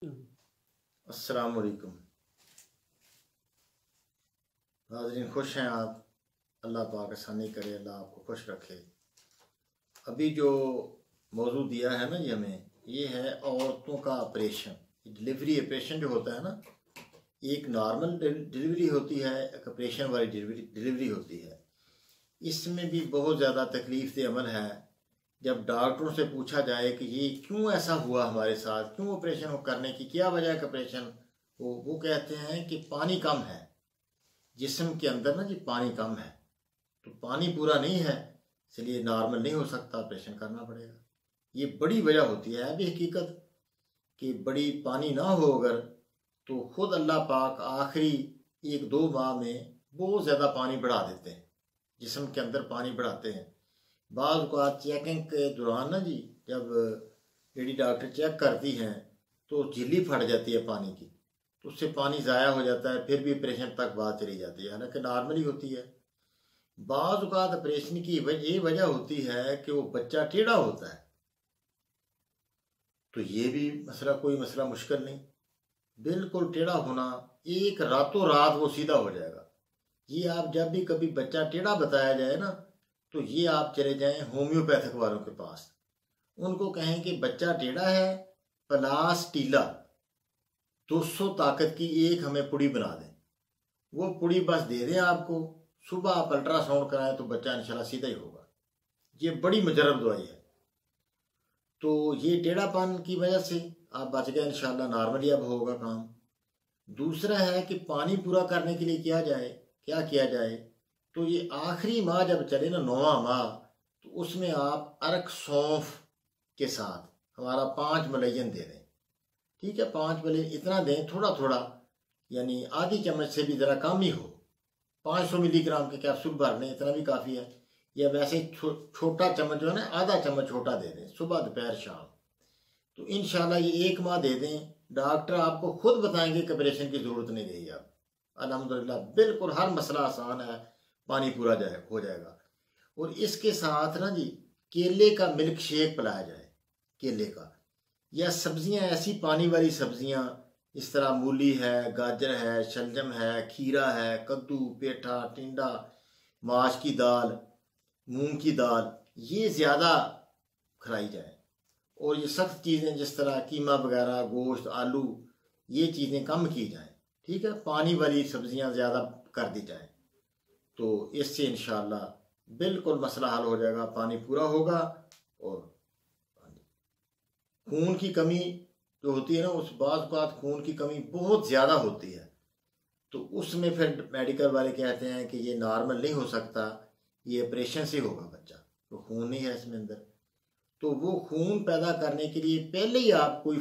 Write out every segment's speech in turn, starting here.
अस्सलाम वालेकुम। नाज़रीन, खुश हैं आप? अल्लाह पाक आसानी करे, अल्लाह आपको खुश रखे। अभी जो मौजू दिया है ना जी हमें, ये है औरतों का ऑपरेशन। डिलीवरी ऑपरेशन जो होता है ना, एक नॉर्मल डिलीवरी होती है, एक ऑपरेशन वाली डिलीवरी होती है। इसमें भी बहुत ज़्यादा तकलीफ दे अमल है। जब डॉक्टरों से पूछा जाए कि ये क्यों ऐसा हुआ हमारे साथ, क्यों ऑपरेशन करने की क्या वजह है, ऑपरेशन वो कहते हैं कि पानी कम है जिस्म के अंदर ना जी, पानी कम है, तो पानी पूरा नहीं है, इसलिए नॉर्मल नहीं हो सकता, ऑपरेशन करना पड़ेगा। ये बड़ी वजह होती है अभी हकीकत कि बड़ी पानी ना हो अगर, तो खुद अल्लाह पाक आखिरी 1-2 माह में बहुत ज़्यादा पानी बढ़ा देते हैं, जिस्म के अंदर पानी बढ़ाते हैं। बाज़ औक़ात चेकिंग के दौरान ना जी, जब लेडी डॉक्टर चेक करती हैं तो झिल्ली फट जाती है पानी की, तो उससे पानी ज़ाया हो जाता है, फिर भी ऑपरेशन तक बात चली जाती है, हालांकि नॉर्मली होती है। बाज़ औक़ात ऑपरेशन की ये वजह होती है कि वो बच्चा टेढ़ा होता है, तो ये भी मसला कोई मसला मुश्किल नहीं, बिल्कुल टेढ़ा होना, एक रातों रात वो सीधा हो जाएगा। ये आप जब भी कभी बच्चा टेढ़ा बताया जाए ना, तो ये आप चले जाएं होम्योपैथिक वालों के पास, उनको कहें कि बच्चा टेढ़ा है, प्लास टीला 200 ताकत की एक हमें पुड़ी बना दें। वो पुड़ी बस दे दें आपको, सुबह आप अल्ट्रासाउंड कराएं तो बच्चा इंशाल्लाह सीधा ही होगा। ये बड़ी मुजर्रब दवाई है। तो ये टेढ़ापन की वजह से आप बच गए, इंशाल्लाह नॉर्मली अब होगा काम। दूसरा है कि पानी पूरा करने के लिए क्या किया जाए, तो ये आखिरी माह जब चले ना, 9वां माह, तो उसमें आप अरक सौंफ के साथ हमारा 5 मलयन दे दें। ठीक है, 5 मलयन इतना दें, थोड़ा थोड़ा, यानी आधी चम्मच से भी ज़रा कम ही हो। 500 मिलीग्राम के कैप्सूल भर लें, इतना भी काफ़ी है। या वैसे छोटा चम्मच जो है ना, आधा चम्मच छोटा दे दें, सुबह दोपहर शाम। तो इंशाल्लाह ये 1 माह दे दें, डॉक्टर आपको खुद बताएंगे कि ऑपरेशन की ज़रूरत नहीं रही। अब अल्हम्दुलिल्लाह बिल्कुल हर मसला आसान है, पानी पूरा हो जाएगा। और इसके साथ ना जी, केले का मिल्क शेक पिलाया जाए, केले का, या सब्जियां, ऐसी पानी वाली सब्जियां, इस तरह मूली है, गाजर है, शलजम है, खीरा है, कद्दू, पेठा, टिंडा, माश की दाल, मूंग की दाल, ये ज़्यादा खिलाई जाए। और ये सख्त चीज़ें जिस तरह कीमा वगैरह, गोश्त, आलू, ये चीज़ें कम की जाएं। ठीक है, पानी वाली सब्जियां ज़्यादा कर दी जाएं, तो इससे इंशाल्लाह बिल्कुल मसला हल हो जाएगा, पानी पूरा होगा। और खून की कमी जो होती है ना, उस बात खून की कमी बहुत ज़्यादा होती है, तो उसमें फिर मेडिकल वाले कहते हैं कि ये नॉर्मल नहीं हो सकता, ये ऑपरेशन से होगा बच्चा, तो खून नहीं है इसमें अंदर। तो वो खून पैदा करने के लिए पहले ही आप कोई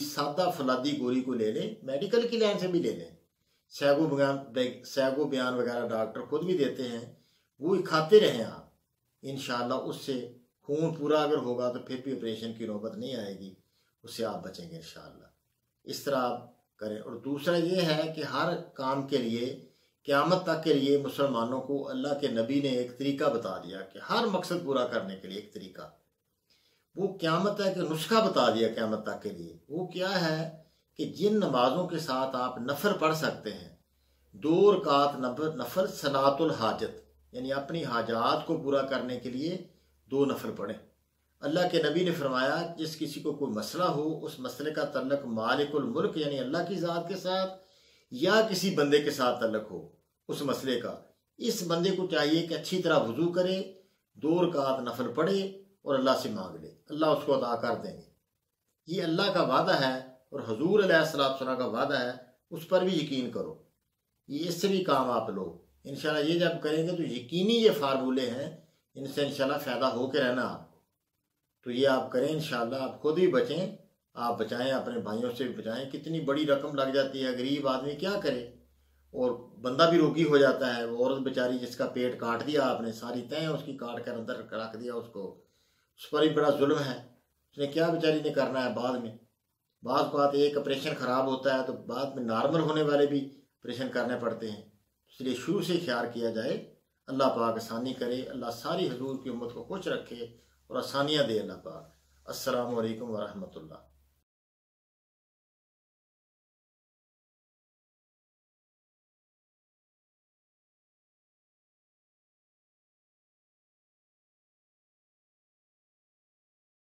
सादा फुलादी गोली को ले लें, मेडिकल की लाइन से भी ले लें। सैगो बयान वगैरह डॉक्टर खुद भी देते हैं, वो खाते रहें आप, इंशाल्लाह उससे खून पूरा अगर होगा तो फिर भी ऑपरेशन की नौबत नहीं आएगी, उससे आप बचेंगे इंशाल्लाह। इस तरह आप करें। और दूसरा ये है कि हर काम के लिए, क़यामत तक के लिए, मुसलमानों को अल्लाह के नबी ने एक तरीका बता दिया कि हर मकसद पूरा करने के लिए एक तरीका, वो क़यामत तक नुस्खा बता दिया क़यामत तक के लिए। वो क्या है कि जिन नमाजों के साथ आप नफल पढ़ सकते हैं, 2 रकात नफल सलातुल हाजत, यानी अपनी हाजात को पूरा करने के लिए 2 नफल पढ़ें। अल्लाह के नबी ने फरमाया, जिस किसी को कोई मसला हो, उस मसले का तल्लक मालिकुल मुल्क यानी अल्लाह की ज़ात के साथ या किसी बंदे के साथ तल्लक हो उस मसले का, इस बंदे को चाहिए कि अच्छी तरह वुजू करे, 2 रकात नफल पढ़े और अल्लाह से मांग ले, अल्लाह उसको अदा कर देंगे। ये अल्लाह का वादा है और हुजूर अलैहिस्सलाम का वादा है, उस पर भी यकीन करो। ये इससे भी काम आप लोग इंशाल्लाह ये जब करेंगे तो यकीनी ये फार्मूले हैं, इनसे इंशाल्लाह फ़ायदा हो के रहना आपको। तो ये आप करें इंशाल्लाह, आप खुद भी बचें, आप बचाएं, अपने भाइयों से भी बचाएं। कितनी बड़ी रकम लग जाती है, गरीब आदमी क्या करे, और बंदा भी रोगी हो जाता है। वो औरत बेचारी जिसका पेट काट दिया आपने, सारी तय उसकी काट कर अंदर रख दिया उसको, उस पर भी बड़ा जुल्म है, उसने क्या बेचारी ने करना है बाद में। बाद बात एक ऑपरेशन ख़राब होता है तो बाद में नॉर्मल होने वाले भी ऑपरेशन करने पड़ते हैं, इसलिए शुरू से ख्याल किया जाए। अल्लाह पाक आसानी करे, अल्लाह सारी हुजूर की उम्मत को खुश रखे और आसानियाँ दे अल्लाह पाक। अस्सलामु अलैकुम व रहमतुल्लाह।